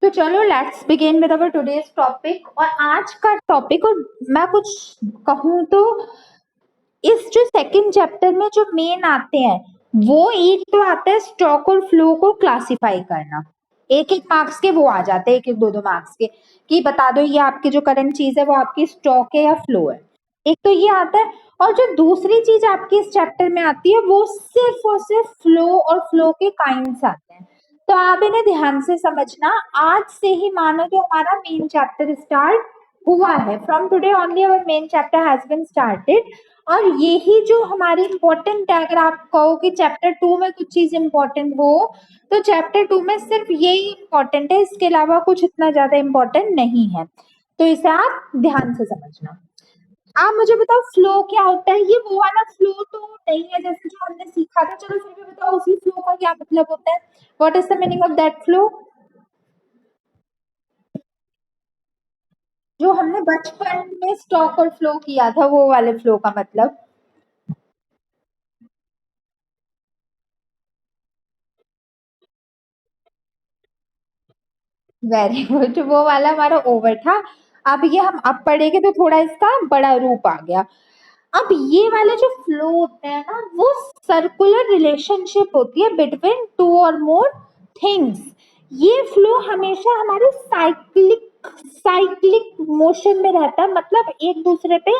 तो चलो let's begin with our today's topic. और आज का टॉपिक, और मैं कुछ कहूँ तो इस जो सेकंड चैप्टर में जो मेन आते हैं वो एक तो आता है स्टॉक और फ्लो को क्लासिफाई करना। एक एक मार्क्स के वो आ जाते हैं, एक एक दो दो मार्क्स के, कि बता दो ये आपकी जो करंट चीज है वो आपकी स्टॉक है या फ्लो है। एक तो ये आता है। और जो दूसरी चीज आपकी इस चैप्टर में आती है वो सिर्फ और सिर्फ फ्लो और फ्लो के काइंड्स आते हैं। तो आप इन्हें ध्यान से समझना। आज से ही मानो जो हमारा मेन चैप्टर स्टार्ट हुआ है, from today only our main chapter has been started. और यही जो हमारी इम्पोर्टेंट है, अगर आप कहो कि चैप्टर 2 में कुछ चीज इम्पोर्टेंट हो तो चैप्टर 2 में सिर्फ यही इम्पोर्टेंट है, इसके अलावा कुछ इतना ज्यादा इम्पोर्टेंट नहीं है। तो इसे आप ध्यान से समझना। आप मुझे बताओ फ्लो क्या होता है। ये वो वाला फ्लो तो नहीं है जैसे जो हमने सीखा था, चलो फिर भी बताओ उसी फ्लो का क्या मतलब होता है। What is the meaning of that flow, जो हमने बचपन में स्टॉक और फ्लो किया था, वो वाले फ्लो का मतलब। वेरी गुड, वो वाला हमारा ओवर था। अब ये हम अब पढ़ेंगे तो थोड़ा इसका बड़ा रूप आ गया। अब ये वाले जो फ्लो होते हैं ना, वो सर्कुलर रिलेशनशिप होती है बिटवीन टू और मोर थिंग्स। ये फ्लो हमेशा हमारे साइक्लिक साइक्लिक मोशन में रहता है, मतलब एक दूसरे पे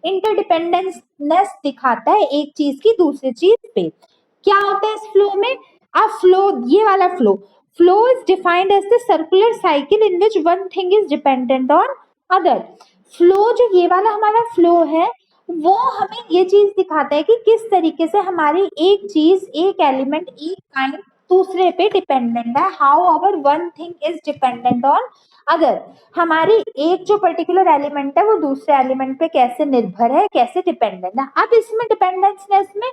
इंटरडिपेंडेंसनेस दिखाता है एक चीज की दूसरी चीज पे। क्या होता है इस फ्लो में। अब फ्लो, ये वाला flow, flow is defined as the circular cycle in which one thing is dependent on other। flow, जो ये वाला हमारा flow है, वो हमें ये चीज दिखाता है कि किस तरीके से हमारी एक चीज, एक एलिमेंट, एक काइंड दूसरे पे डिपेंडेंट है। How our one thing is dependent on other. हमारी एक जो पर्टिकुलर एलिमेंट है वो दूसरे एलिमेंट पे कैसे निर्भर है, कैसे डिपेंडेंट है। अब इसमें डिपेंडेंसनेस में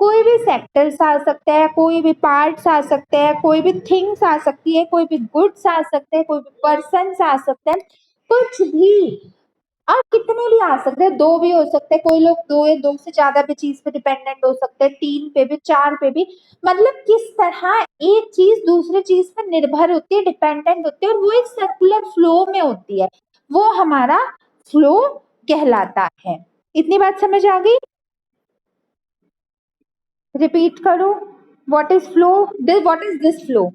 कोई भी सेक्टर्स आ सकते हैं, कोई भी पार्ट्स आ सकते हैं, कोई भी थिंग्स आ सकती है, कोई भी गुड्स आ सकते हैं, कोई भी पर्सन आ सकते हैं, कुछ भी। और कितने भी आ सकते हैं, दो भी हो सकते हैं, कोई लोग दो या दो से ज्यादा भी चीज पे डिपेंडेंट हो सकते हैं, तीन पे भी, चार पे भी। मतलब किस तरह एक चीज दूसरे चीज पे निर्भर होती है, डिपेंडेंट होती है, और वो एक सर्कुलर फ्लो में होती है। वो हमारा फ्लो कहलाता है। इतनी बात समझ आ गई। रिपीट करो। What is flow, what is this flow.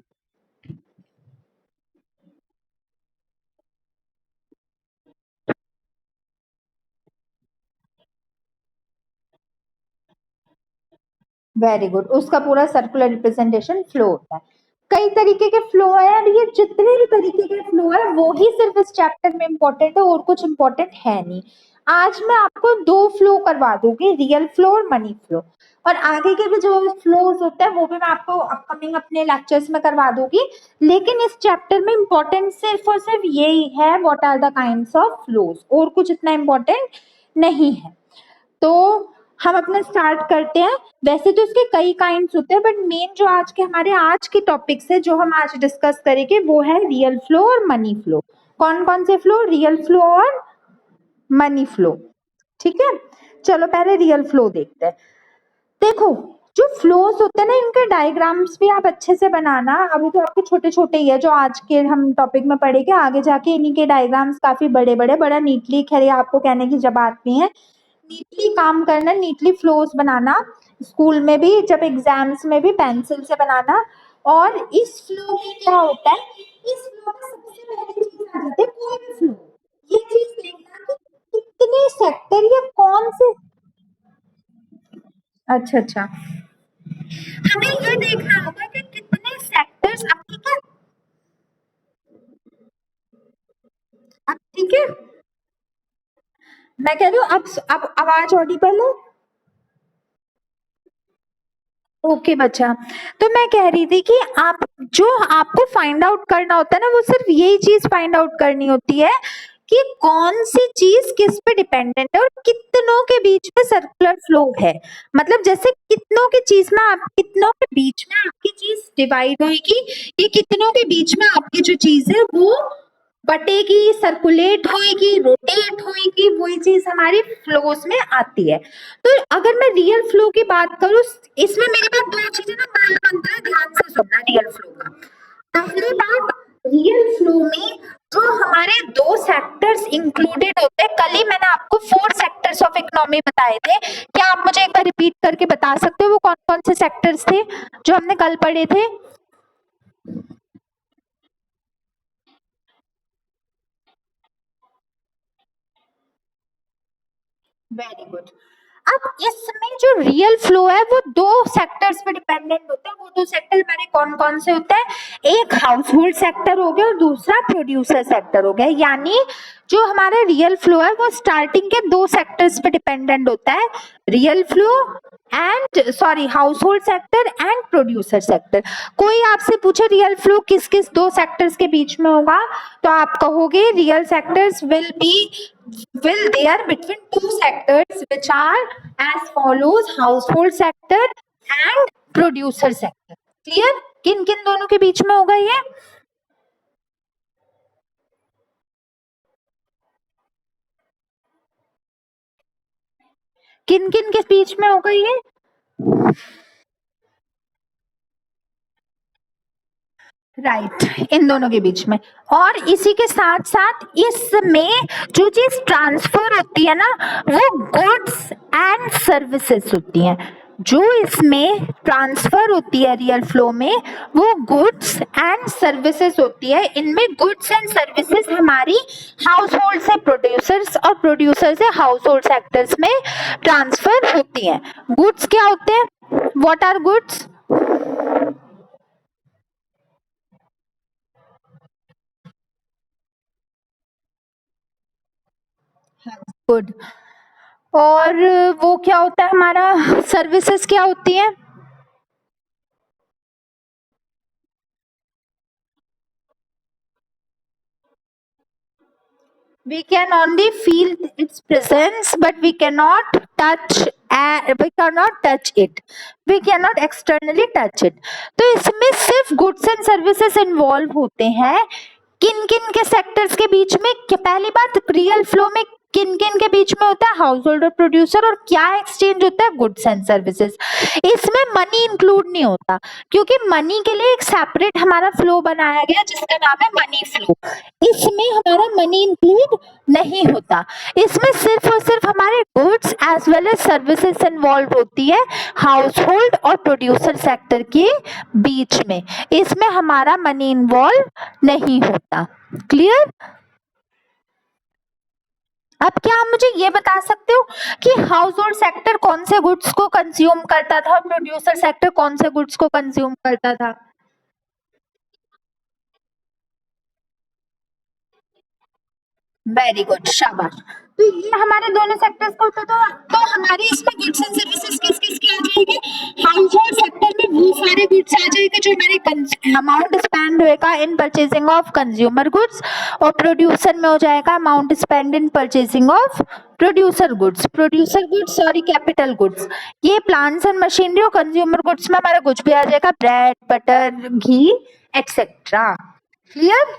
Very good, उसका पूरा सर्कुलर रिप्रेजेंटेशन फ्लो होता है। कई तरीके के फ्लो है, और ये जितने भी तरीके के फ्लो है वो ही सिर्फ इस चैप्टर में इंपॉर्टेंट है, और कुछ इंपॉर्टेंट है नहीं। आज मैं आपको दो फ्लो करवा दूंगी, रियल फ्लो और मनी फ्लो। और आगे के भी जो फ्लोज होते हैं वो भी मैं आपको अपकमिंग अपने लेक्चर्स में करवा दूंगी। लेकिन इस चैप्टर में इंपॉर्टेंट सिर्फ और सिर्फ यही है, what are the kinds of flows, और कुछ इतना इंपॉर्टेंट नहीं है। तो हम अपना स्टार्ट करते हैं। वैसे तो इसके कई काइंड्स होते हैं, बट मेन जो आज के हमारे आज के टॉपिक्स है जो हम आज डिस्कस करेंगे वो है रियल फ्लो और मनी फ्लो। कौन कौन से फ्लो, रियल फ्लो और मनी फ्लो। ठीक है, चलो पहले रियल फ्लो देखते हैं। देखो, जो फ्लोज होते हैं ना, इनके डायग्राम्स भी आप अच्छे से बनाना। अभी तो आपके छोटे छोटे ही है जो आज के हम टॉपिक में पढ़ेंगे, आगे जाके इन्हीं के डायग्राम्स काफी बड़े बड़े, बड़ा नीटली, खैर आपको कहने की जब बात नहीं है, नीटली काम करना, नीटली फ्लोज बनाना। स्कूल में भी, जब एग्जाम्स में भी पेंसिल से बनाना। और इस फ्लो में क्या होता है, इस फ्लो में सबसे पहली चीज आ जाती है कोई भी फ्लो। ये चीज देखना कि कितने सेक्टर या कौन से। अच्छा अच्छा, हमें ये देखना होगा कि कितने सेक्टर्स। अब ठीक है, अब ठीक है, मैं कह रही हूँ अब आवाज ऑडिबल है। ओके बच्चा, तो मैं कह रही थी कि आप, जो आपको फाइंड आउट करना होता है ना, वो सिर्फ यही चीज फाइंड आउट करनी होती है कि कौन सी चीज किस पे डिपेंडेंट है और कितनों के बीच में सर्कुलर फ्लो है। मतलब जैसे कितनों की चीज में, आप कितनों के बीच में आपकी चीज डिवाइड होगी, ये कितनों के बीच में आपकी जो चीज है वो बटेगी, सर्कुलेट होएगी, रोटेट होएगी, वही चीज हमारी फ्लोस में आती है। तो अगर मैं रियल फ्लो की बात करूं, इसमें मेरे पास दो चीजें ना, पहला मंत्र है, ध्यान से सुनना रियल फ्लो का। पहली बात, रियल फ्लो में जो हमारे दो सेक्टर्स इंक्लूडेड होते हैं, कल ही मैंने आपको 4 सेक्टर्स ऑफ इकोनॉमी बताए थे, क्या आप मुझे एक बार रिपीट करके बता सकते हो वो कौन कौन से सेक्टर्स थे जो हमने कल पढ़े थे? Very good. अब इसमें जो रियल फ्लो है वो दो सेक्टर्स पे डिपेंडेंट होता है। वो दो सेक्टर हमारे कौन कौन से होते हैं? एक हाउस होल्ड सेक्टर हो गया और दूसरा प्रोड्यूसर सेक्टर हो गया। यानी जो हमारा रियल फ्लो है वो स्टार्टिंग के दो सेक्टर्स पे डिपेंडेंट होता है, real flow and sorry house hold sector and producer sector. कोई आपसे पूछे रियल फ्लो किस किस दो सेक्टर्स के बीच में होगा, तो आप कहोगे real sectors will there between two sectors which are as follows: household sector and producer sector. Clear? किन किन दोनों के बीच में होगा ये? किन किन के बीच में होगा ये? राइट, इन दोनों के बीच में। और इसी के साथ साथ इसमें जो चीज ट्रांसफर होती है ना वो गुड्स एंड सर्विसेज होती हैं। जो इसमें ट्रांसफर होती है रियल फ्लो में वो गुड्स एंड सर्विसेज होती है। इनमें गुड्स एंड सर्विसेज हमारी हाउस होल्ड से प्रोड्यूसर्स और प्रोड्यूसर से हाउस होल्ड सेक्टर्स में ट्रांसफर होती हैं। गुड्स क्या होते हैं? What are goods? गुड। और वो क्या होता है हमारा? सर्विसेज क्या होती है? We can only feel its presence, but we cannot touch. We cannot touch it. We cannot externally touch it. तो इसमें सिर्फ गुड्स एंड सर्विसेज इन्वॉल्व होते हैं। किन किन के सेक्टर्स के बीच में? पहली बात, रियल फ्लो में किन किन के बीच में होता है? हाउस होल्ड और प्रोड्यूसर। और क्या एक्सचेंज होता है? Goods and services. इसमें मनी इंक्लूड नहीं होता क्योंकि मनी के लिए एक सेपरेट हमारा फ्लो बनाया गया जिसका नाम है मनी फ्लो। इसमें हमारा मनी इंक्लूड नहीं होता। इसमें सिर्फ और सिर्फ हमारे goods as well as services involve होती है हाउस होल्ड और प्रोड्यूसर सेक्टर के बीच में। इसमें हमारा मनी इन्वॉल्व नहीं होता। क्लियर? अब क्या आप मुझे ये बता सकते हो कि हाउस होल्ड सेक्टर कौन से गुड्स को कंज्यूम करता था और प्रोड्यूसर सेक्टर कौन से गुड्स को कंज्यूम करता था? वेरी गुड, शाबाश। तो ये हमारे दोनों सेक्टर्स को होता था। तो हमारे इसमें गुड्स एंड सर्विसेज किस किस के आ जाएंगे? हाउस होल्ड सेक्टर में वो सारे गुड्स आ जाएंगे जो हमारे अमाउंट स्पेंड होएगा इन परचेजिंग ऑफ कंज्यूमर गुड्स। और प्रोड्यूसर में हो जाएगा amount spend in purchasing of producer goods sorry capital goods. ये प्लांट्स एंड मशीनरी और कंज्यूमर गुड्स में हमारा कुछ भी आ जाएगा, ब्रेड बटर घी एक्सेट्रा। क्लियर?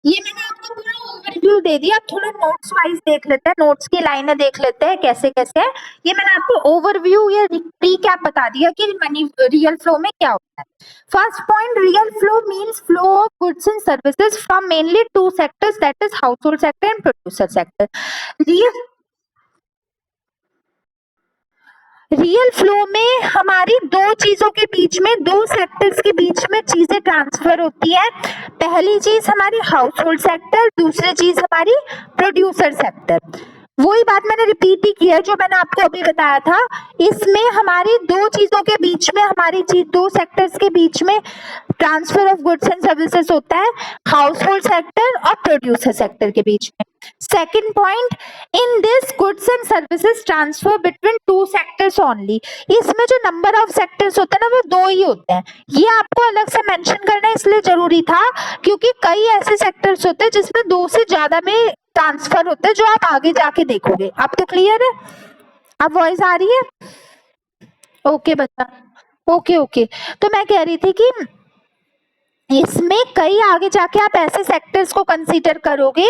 ये मैंने आपको पूरा ओवरव्यू दे दिया। थोड़ा नोट्स वाइज देख लेते हैं, नोट्स की लाइनें देख लेते हैं कैसे कैसे है। ये मैंने आपको ओवरव्यू या रिकैप बता दिया कि मनी रियल फ्लो में क्या होता है। First point, real flow means flow of goods and services from mainly to sectors, that is house hold sector and producer sector. Real flow में हमारी दो चीजों के बीच में, दो सेक्टर्स के बीच में चीजें ट्रांसफर होती है। पहली चीज हमारी हाउस होल्ड सेक्टर, दूसरी चीज हमारी प्रोड्यूसर सेक्टर। वही बात मैंने रिपीट ही किया जो मैंने आपको अभी बताया था। इसमें हमारी दो चीजों के बीच में, हमारी चीज दो सेक्टर्स के बीच में transfer of goods and services होता है हाउस होल्ड सेक्टर और प्रोड्यूसर सेक्टर के बीच में। Second point, in this goods and services transfer between two sectors only. इसमें जो नंबर ऑफ सेक्टर्स होते हैं ना वो दो ही होते हैं। ये आपको अलग से मेंशन करना इसलिए जरूरी था क्योंकि कई ऐसे सेक्टर्स होते हैं जिसमें दो से ज्यादा में ट्रांसफर होते हैं जो आप आगे जाके देखोगे। अब तो क्लियर है? अब वॉइस आ रही है? ओके बच्चा, ओके ओके। तो मैं कह रही थी कि इसमें कई आगे जाके आप ऐसे सेक्टर्स को कंसीडर करोगे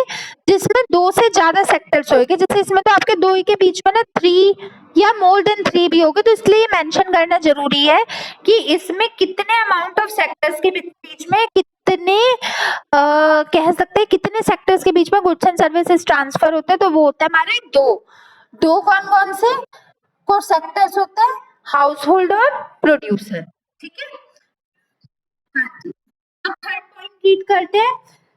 जिसमें 2 से ज्यादा सेक्टर्स होंगे, जैसे इसमें तो आपके 2 ही के बीच में ना 3 या मोर देन 3 भी होंगे, तो इसलिए मेंशन करना जरूरी है कि इसमें कितने अमाउंट ऑफ सेक्टर्स के बीच में कितने कह सकते हैं कितने सेक्टर्स के बीच में गुड्स एंड सर्विसेज ट्रांसफर होते हैं। तो वो होता है हमारे दो कौन कौन से को सेक्टर्स होते हैं, हाउस होल्ड और प्रोड्यूसर। ठीक है, हाँ जी। अब थर्ड पॉइंट रीड करते हैं।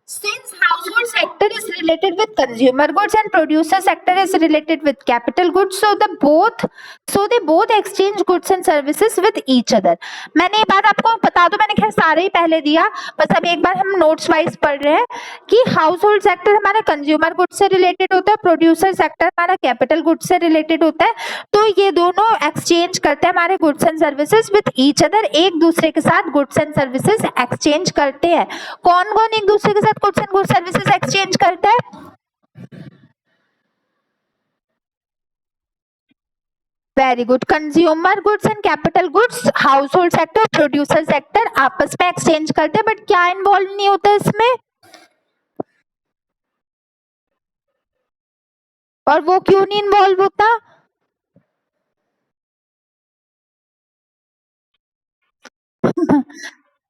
Since household sector is related with consumer goods and producer sector is related with capital goods, so they both exchange goods and services with each other. मैंने ये बात आपको बता दूं, मैंने खैर सारे ही पहले दिया, बस अभी एक बार हम नोट्स वाइज पढ़ रहे हैं कि हाउस होल्ड सेक्टर हमारा कंज्यूमर गुड्स से रिलेटेड होता है, प्रोड्यूसर सेक्टर हमारा कैपिटल गुड्स से रिलेटेड होता है। तो ये दोनों एक्सचेंज करते हैं हमारे goods and services with each other, एक दूसरे के साथ गुड्स एंड सर्विसेज एक्सचेंज करते हैं। कौन कौन एक दूसरे के साथ goods and goods services exchange करता है? Very good. Consumer goods and capital goods house hold sector producer sector आपस में एक्सचेंज करते हैं, बट क्या इन्वॉल्व नहीं होता इसमें, और वो क्यों नहीं इन्वॉल्व होता?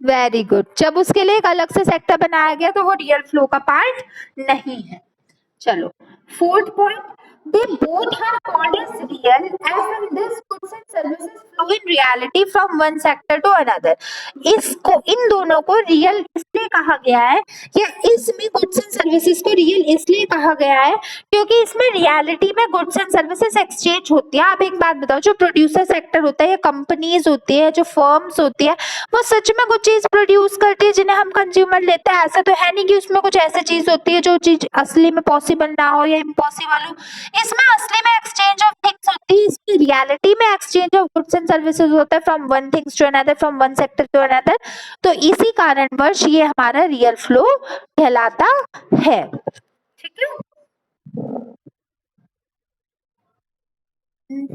वेरी गुड, जब उसके लिए एक अलग से सेक्टर बनाया गया तो वो रियल फ्लो का पार्ट नहीं है। चलो, fourth point, they both are called as real as in this goods and services flow in reality from one sector to another. इसको इन दोनों को रियल इसलिए कहा गया है, या इसमें गुड्स एंड सर्विसेज को रियल इसलिए कहा गया है क्योंकि इसमें रियलिटी में गुड्स एंड सर्विसेज एक्सचेंज होती है। आप एक बात बताओ, जो प्रोड्यूसर सेक्टर होता है या कंपनीज होती है, जो फर्म्स होती है, वो सच में कुछ चीज प्रोड्यूस करती है जिन्हें हम कंज्यूमर लेते हैं? ऐसा तो है नहीं कि उसमें कुछ ऐसी चीज होती है जो चीज असली में पॉसिबल ना हो या इम्पॉसिबल हो। इसमें असली में एक्सचेंज ऑफ थिंग्स होती है, इसमें रियलिटी में exchange of goods and services होता है from one things to another, from one sector to another. तो इसी कारणवश ये हमारा रियल फ्लो कहलाता है। ठीक है,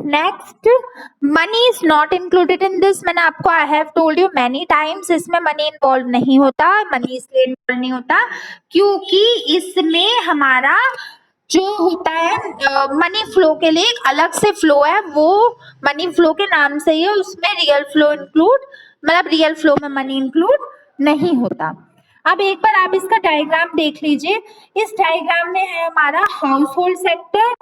next, money is not included in this. मैंने आपको I have told you many times, इसमें मनी इन्वॉल्व नहीं होता। मनी इसलिए इन्वॉल्व नहीं होता क्योंकि इसमें हमारा जो होता है मनी फ्लो के लिए एक अलग से फ्लो है, वो मनी फ्लो के नाम से ही है, उसमें रियल फ्लो इंक्लूड, मतलब रियल फ्लो में मनी इंक्लूड नहीं होता। अब एक बार आप इसका डायग्राम देख लीजिए। इस डायग्राम में है हमारा हाउस होल्ड सेक्टर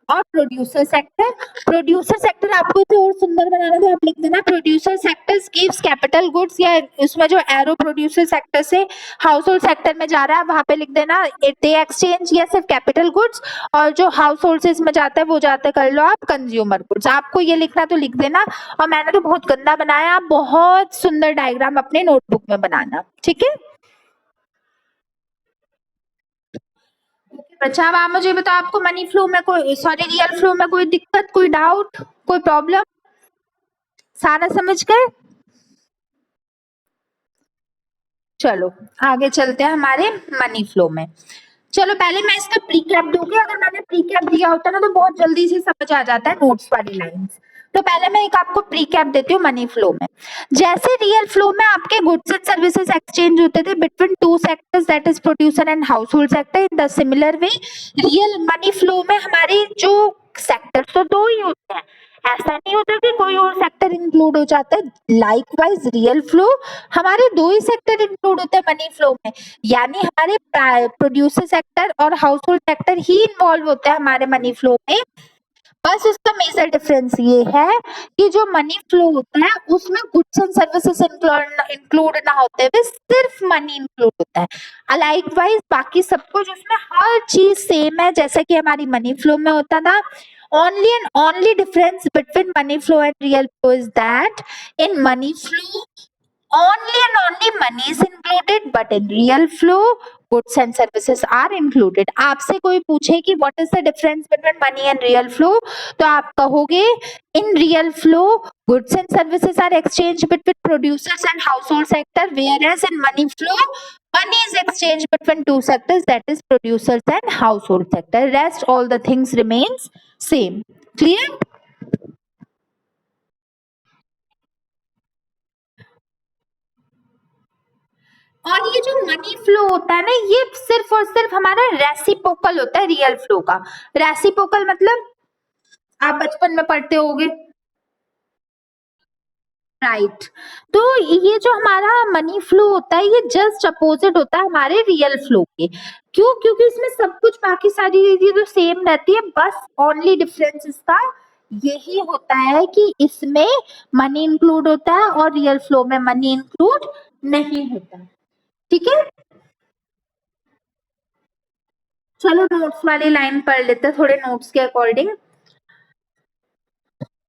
और प्रोड्यूसर सेक्टर। प्रोड्यूसर सेक्टर आपको इसे और सुंदर बनाना तो आप लिख देना producer sector gives capital goods, या उसमें जो एरो प्रोड्यूसर सेक्टर से हाउस होल्ड सेक्टर में जा रहा है वहां पे लिख देना दे एक्सचेंज या सिर्फ कैपिटल गुड्स, और जो हाउस होल्ड से इसमें जाता है वो जाता कर लो आप कंज्यूमर गुड्स। आपको ये लिखना तो लिख देना, और मैंने तो बहुत गंदा बनाया, आप बहुत सुंदर डायग्राम अपने नोटबुक में बनाना। ठीक है, अच्छा अब आप मुझे बताओ, आपको मनी फ्लो में कोई, सॉरी रियल फ्लो में कोई दिक्कत, कोई डाउट, कोई प्रॉब्लम? सारा समझ गए? चलो आगे चलते हैं हमारे मनी फ्लो में। चलो पहले मैं इसका प्रीकैप दूंगी, अगर मैंने प्रीकैप दिया होता ना तो बहुत जल्दी से समझ आ जाता है नोट्स वाली लाइंस। तो पहले मैं एक आपको प्रीकैप देती हूँ मनी फ्लो में। जैसे रियल फ्लो में आपके गुड्स एंड सर्विसेज एक्सचेंज होते थे between two sectors, that is producer and house hold sector, in the similar way real money flow में हमारे जो सेक्टर्स तो दो ही होते हैं, ऐसा नहीं होता कि कोई और सेक्टर इंक्लूड हो जाता है। लाइकवाइज रियल फ्लो हमारे दो ही सेक्टर इंक्लूड होते हैं मनी फ्लो में, यानी हमारे प्रोड्यूसर सेक्टर और हाउस होल्ड सेक्टर ही इन्वॉल्व होते हैं हमारे मनी फ्लो में। बस उसका मेजर डिफरेंस ये है कि जो मनी फ्लो होता है उसमें गुड्स एंड सर्विसेज इंक्लूड ना होते हुए सिर्फ मनी इंक्लूड होता है। अलाइकवाइज बाकी सब कुछ उसमें हर चीज सेम है जैसा कि हमारी मनी फ्लो में होता था। only and only difference between money flow and real flow is that in money flow only and only money is included, but in real flow goods and services are included. आपसे कोई पूछे कि what is the difference between money and real flow, तो आप कहोगे in real flow goods and services are exchanged between producers and household sector, whereas in money flow money is exchanged between two sectors, that is producers and household sector. Rest all the things remains same. Clear? और ये जो money flow होता है ना, ये सिर्फ और सिर्फ हमारा रेसिप्रोकल होता है रियल फ्लो का। रेसिप्रोकल मतलब आप बचपन में पढ़ते होगे, राइट। तो ये जो हमारा मनी फ्लो होता है, ये जस्ट अपोजिट होता है हमारे रियल फ्लो के। क्यों? क्योंकि इसमें सब कुछ बाकी सारी चीजें तो सेम रहती है, बस ओनली डिफरेंस इसका यही होता है कि इसमें मनी इंक्लूड होता है और रियल फ्लो में मनी इंक्लूड नहीं होता। ठीक है, चलो नोट्स वाली लाइन पढ़ लेते हैं थोड़े नोट्स के according.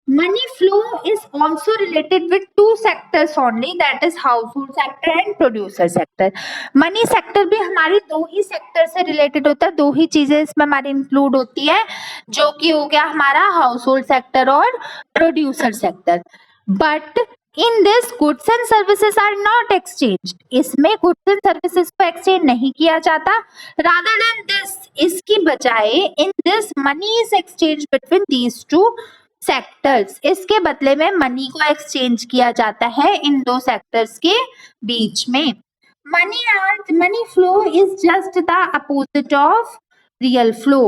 Money flow is also related with two sectors only, that is household sector and producer sector. Money sector भी हमारी दो ही सेक्टर से रिलेटेड होता है, दो ही चीजें इसमें हमारी इंक्लूड होती है, जो कि हो गया हमारा हाउस होल्ड सेक्टर और producer sector. But in this goods and services are not exchange, इसमें गुड्स एंड सर्विसेज को एक्सचेंज नहीं किया जाता। रादर देन दिस, इसकी बजाय in this money is exchange between these two sectors, इसके बदले में मनी को एक्सचेंज किया जाता है इन दो सेक्टर्स के बीच में। Money flow is just the opposite of real flow,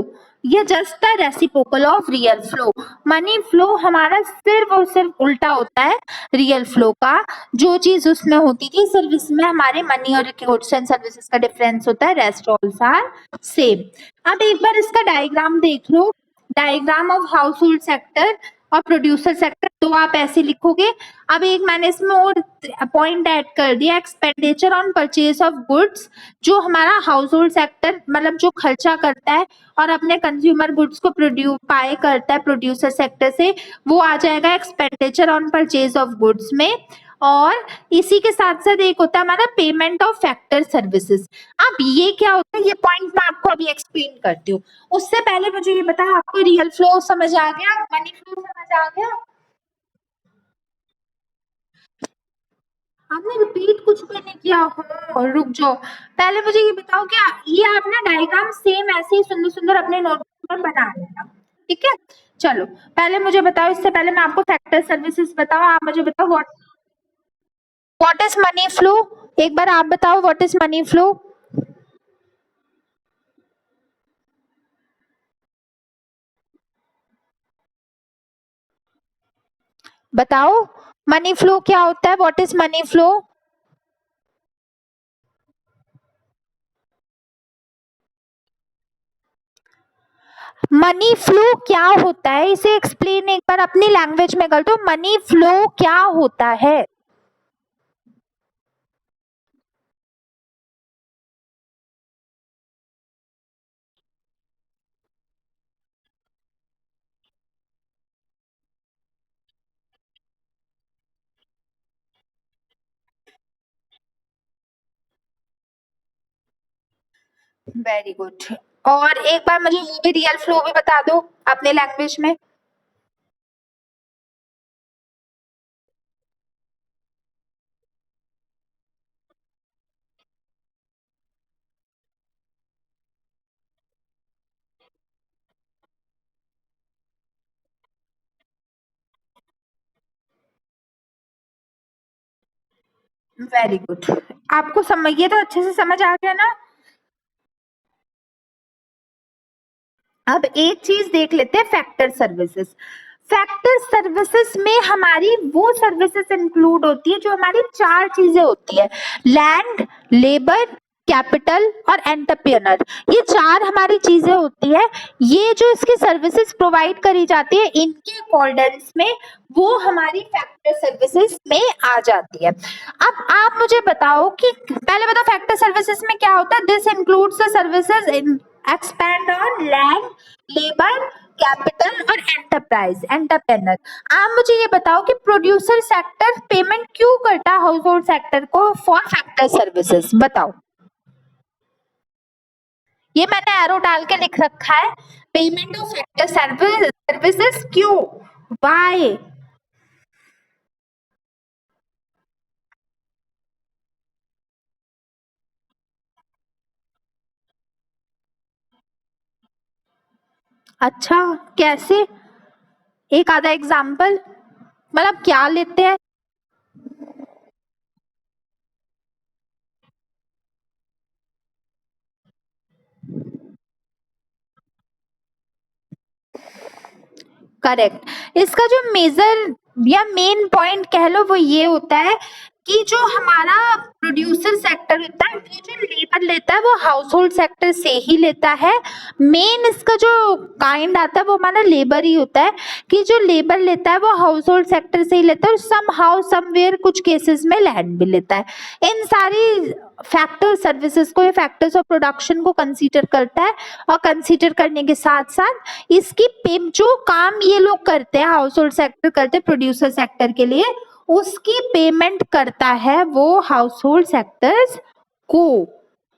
ये just the reciprocal of real flow. Money flow हमारा सिर्फ और सिर्फ उल्टा होता है रियल फ्लो का। जो चीज उसमें होती थी सिर्फ इसमें हमारे मनी और गुड्स एंड सर्विसेज का डिफरेंस होता है, रेस्ट ऑल आर सेम। अब एक बार इसका डायग्राम देख लो, diagram of household sector और प्रोड्यूसर सेक्टर, तो आप ऐसे लिखोगे। अब एक मैंने इसमें और पॉइंट ऐड कर दिया, expenditure on purchase of goods, जो हमारा हाउस होल्ड सेक्टर मतलब जो खर्चा करता है और अपने कंज्यूमर गुड्स को बाय करता है प्रोड्यूसर सेक्टर से, वो आ जाएगा expenditure on purchase of goods में। और इसी के साथ साथ एक होता है हमारा पेमेंट ऑफ फैक्टर सर्विसेज। अब ये क्या होता है, ये पॉइंट मैं आपको अभी एक्सप्लेन करती हूँ। उससे पहले मुझे ये बताओ, आपको रियल फ्लो समझ आ गया, मनी फ्लो समझ आ गया? आपने रिपीट कुछ भी नहीं किया हो, रुक जाओ। पहले मुझे ये बताओ, क्या ये आप ना डायग्राम सेम ऐसे ही सुंदर सुंदर अपने नोटबुक में बना लेना, ठीक है? चलो पहले मुझे बताओ, इससे पहले मैं आपको फैक्टर सर्विसेज बताओ, आप मुझे बताओ व्हाट इज मनी फ्लो। एक बार आप बताओ व्हाट इज मनी फ्लो। बताओ मनी फ्लो क्या होता है, what is money flow. Money flow क्या होता है, इसे एक्सप्लेन एक बार अपनी लैंग्वेज में कर दो, मनी फ्लो क्या होता है। Very good. और एक बार मुझे वो भी रियल फ्लो भी बता दो अपने लैंग्वेज में। वेरी गुड, आपको समझ, ये तो अच्छे से समझ आ गया ना। अब एक चीज देख लेते हैं, फैक्टर सर्विसेज। फैक्टर सर्विसेज में हमारी वो सर्विसेज इंक्लूड होती है जो हमारी चार चीजें होती है, लैंड, लेबर, कैपिटल और एंटरप्रेन्योर। ये चार हमारी चीजें होती है। ये जो इसकी सर्विसेज प्रोवाइड करी जाती है, इनके अकॉर्डेंस में वो हमारी फैक्टर सर्विसेज में आ जाती है। अब आप मुझे बताओ कि पहले बताओ फैक्टर सर्विसेज में क्या होता है। This includes the services in expand on land, labour, capital और एंटरप्रेन्योर। आप मुझे ये बताओ कि प्रोड्यूसर सेक्टर पेमेंट क्यों करता है हाउस होल्ड सेक्टर को फॉर फैक्टर सर्विसेज, बताओ। ये मैंने एरो डाल के लिख रखा है, पेमेंट ऑफ फैक्टर सर्विसेज क्यों, वाई। अच्छा, कैसे? एक आधा एग्जाम्पल, मतलब क्या लेते हैं। करेक्ट। इसका जो मेजर या मेन पॉइंट कह लो वो ये होता है कि जो हमारा प्रोड्यूसर सेक्टर होता है वो जो लेबर लेता है वो हाउस होल्ड सेक्टर से ही लेता है। मेन इसका जो काइंड आता है वो हमारा लेबर ही होता है कि जो लेबर लेता है वो हाउस होल्ड सेक्टर से ही लेता है और सम हाउ समवेयर कुछ केसेस में लैंड भी लेता है। इन सारी फैक्टर सर्विसेज को, ये फैक्टर्स ऑफ प्रोडक्शन को कंसीडर करता है और कंसीडर करने के साथ साथ इसकी जो काम ये लोग करते हैं, हाउस होल्ड सेक्टर करते हैं प्रोड्यूसर सेक्टर के लिए, उसकी पेमेंट करता है वो हाउस होल्ड सेक्टर्स को।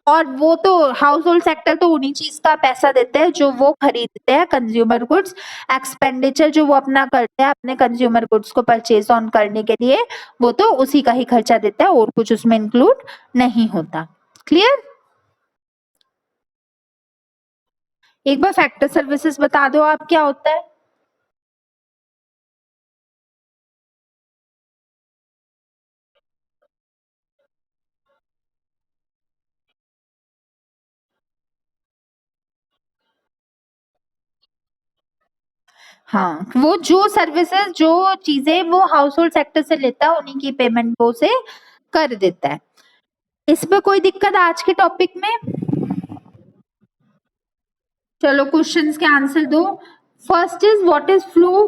और वो तो हाउस होल्ड सेक्टर तो उन्हीं चीज का पैसा देते हैं जो वो खरीदते हैं, कंज्यूमर गुड्स। एक्सपेंडिचर जो वो अपना करते हैं अपने कंज्यूमर गुड्स को परचेज ऑन करने के लिए, वो तो उसी का ही खर्चा देता है और कुछ उसमें इंक्लूड नहीं होता। क्लियर? एक बार फैक्टर सर्विसेज बता दो आप क्या होता है। हाँ, वो जो सर्विसेज जो चीजें वो हाउस होल्ड सेक्टर से लेता है उन्हीं की पेमेंट वो से कर देता है। इसमें कोई दिक्कत आज के टॉपिक में? चलो क्वेश्चंस के आंसर दो। First is what is flow?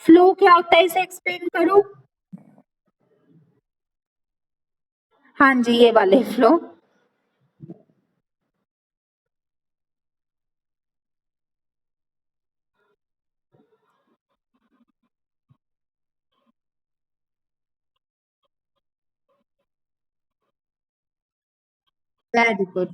Flow क्या होता है इसे एक्सप्लेन करो। हाँ जी, ये वाले flow. Very good,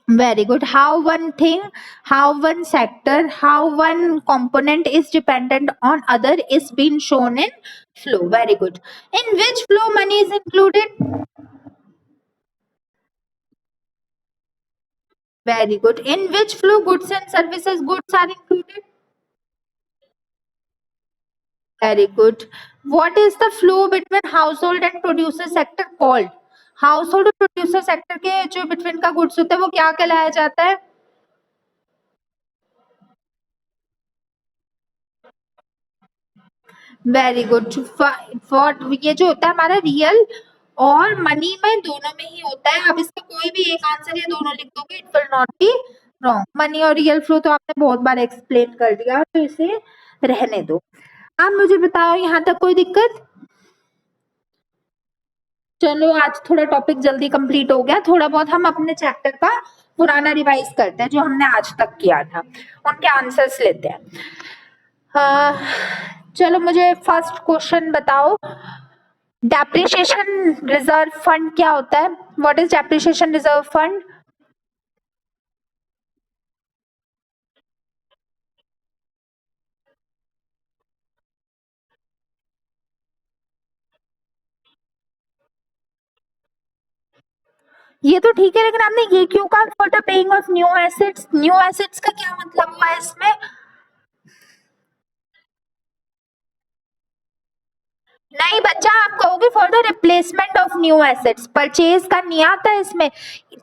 very good. How one thing, how one sector, how one component is dependent on other is being shown in flow. Very good. In which flow money is included? Very good. In which flow goods and services goods are included? Very good. What is the flow between household and producer sector called? Household और producer sector के जो between का goods होता है वो क्या कहलाया जाता है? Very good. फॉर ये जो होता है हमारा रियल और मनी में दोनों में ही होता है। अब इसका कोई भी एक आंसर या दोनों लिख दोगे it will not be wrong. Money और रियल फ्लो तो आपने बहुत बार एक्सप्लेन कर दिया तो इसे रहने दो। आप मुझे बताओ यहाँ तक कोई दिक्कत? चलो आज थोड़ा टॉपिक जल्दी कंप्लीट हो गया। थोड़ा बहुत हम अपने चैप्टर का पुराना रिवाइज करते हैं जो हमने आज तक किया था, उनके आंसर्स लेते हैं। चलो मुझे फर्स्ट क्वेश्चन बताओ, डेप्रिसिएशन रिजर्व फंड क्या होता है? What is depreciation reserve fund? ये तो ठीक है लेकिन आपने ये क्यों कहा for the paying off new assets? New assets का क्या मतलब हुआ इसमें? नहीं बच्चा, आप कहोगे for the replacement of new assets, purchase का नहीं आता इसमें।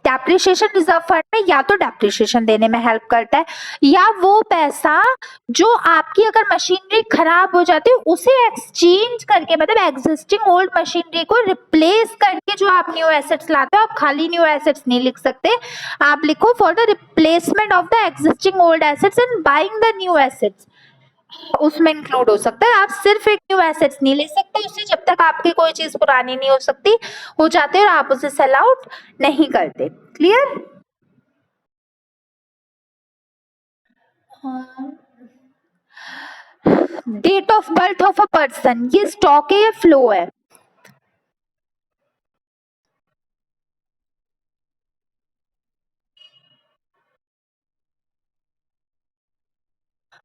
डेप्रिसिएशन रिजर्व फंड में या तो डेप्रिसिएशन देने में हेल्प करता है या वो पैसा जो आपकी अगर मशीनरी खराब हो जाती है उसे एक्सचेंज करके, मतलब एग्जिस्टिंग ओल्ड मशीनरी को रिप्लेस करके जो आप न्यू एसेट्स लाते हो। आप खाली न्यू एसेट्स नहीं लिख सकते, आप लिखो for the replacement of the existing old assets and buying the new assets, उसमें इंक्लूड हो सकता है। आप सिर्फ एक न्यू एसेट्स नहीं ले सकते उससे जब तक आपकी कोई चीज पुरानी नहीं हो सकती, हो जाते और आप उसे सेल आउट नहीं करते। Clear? Date of birth of a person, ये स्टॉक है या फ्लो है?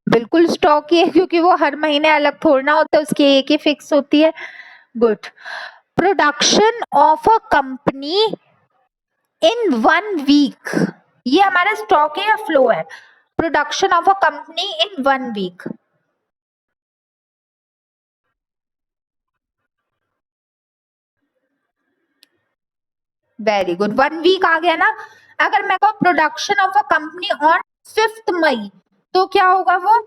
बिल्कुल स्टॉक ही है क्योंकि वो हर महीने अलग थोड़ना होता है, उसकी एक ही फिक्स होती है। Good. Production of a company in 1 week, ये हमारा स्टॉक है या फ्लो है? Production of a company in 1 week. Very good, 1 week आ गया ना। अगर मैं कहूँ production of a company on 5 May, तो क्या होगा वो?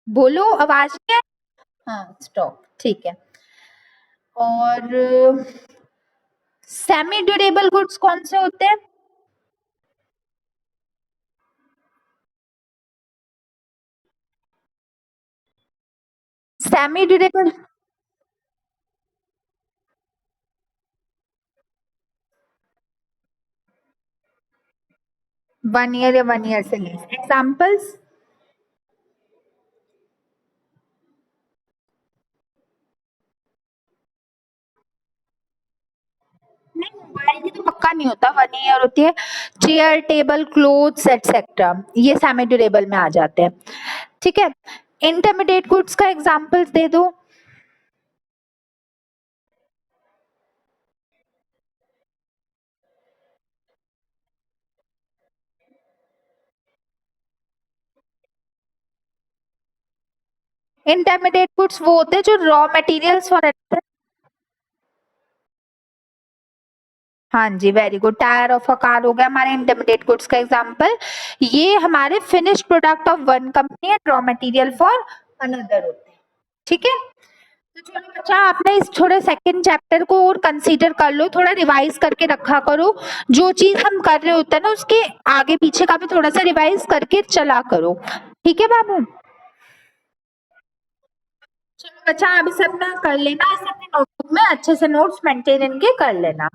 बोलो, आवाज नहीं है। हाँ, स्टॉप, ठीक है। और सेमी ड्यूरेबल गुड्स कौन से होते हैं? सेमी ड्यूरेबल 1 ईयर या 1 ईयर से लेस। एग्जाम्पल्स? नहीं, मोबाइल की तो पक्का नहीं होता, 1 ईयर होती है। चेयर, टेबल, क्लोथ्स एटसेट्रा, ये सेमी ड्यूरेबल में आ जाते हैं। ठीक है, इंटरमीडिएट गुड्स का एग्जाम्पल्स दे दो। इंटरमीडिएट गुड्स वो होते हैं जो रॉ मटेरियल्स फॉर। हाँ जी, very good. Tyre of a car हो गया हमारे इंटरमीडिएट गुड्स का एग्जांपल। ये हमारे finish product of one company and raw material for another होते हैं। ठीक है, तो चलो बच्चा, आपने इस थोड़े सेकंड चैप्टर को और कंसीडर कर लो, थोड़ा रिवाइज करके रखा करो। जो चीज हम कर रहे होते हैं ना, उसके आगे पीछे का भी थोड़ा सा रिवाइज करके चला करो। ठीक है बाबू? चलो बच्चा, आप इसे अपना कर लेना, इसे अपने नोटबुक में अच्छे से नोट्स मेंटेन इनके कर लेना।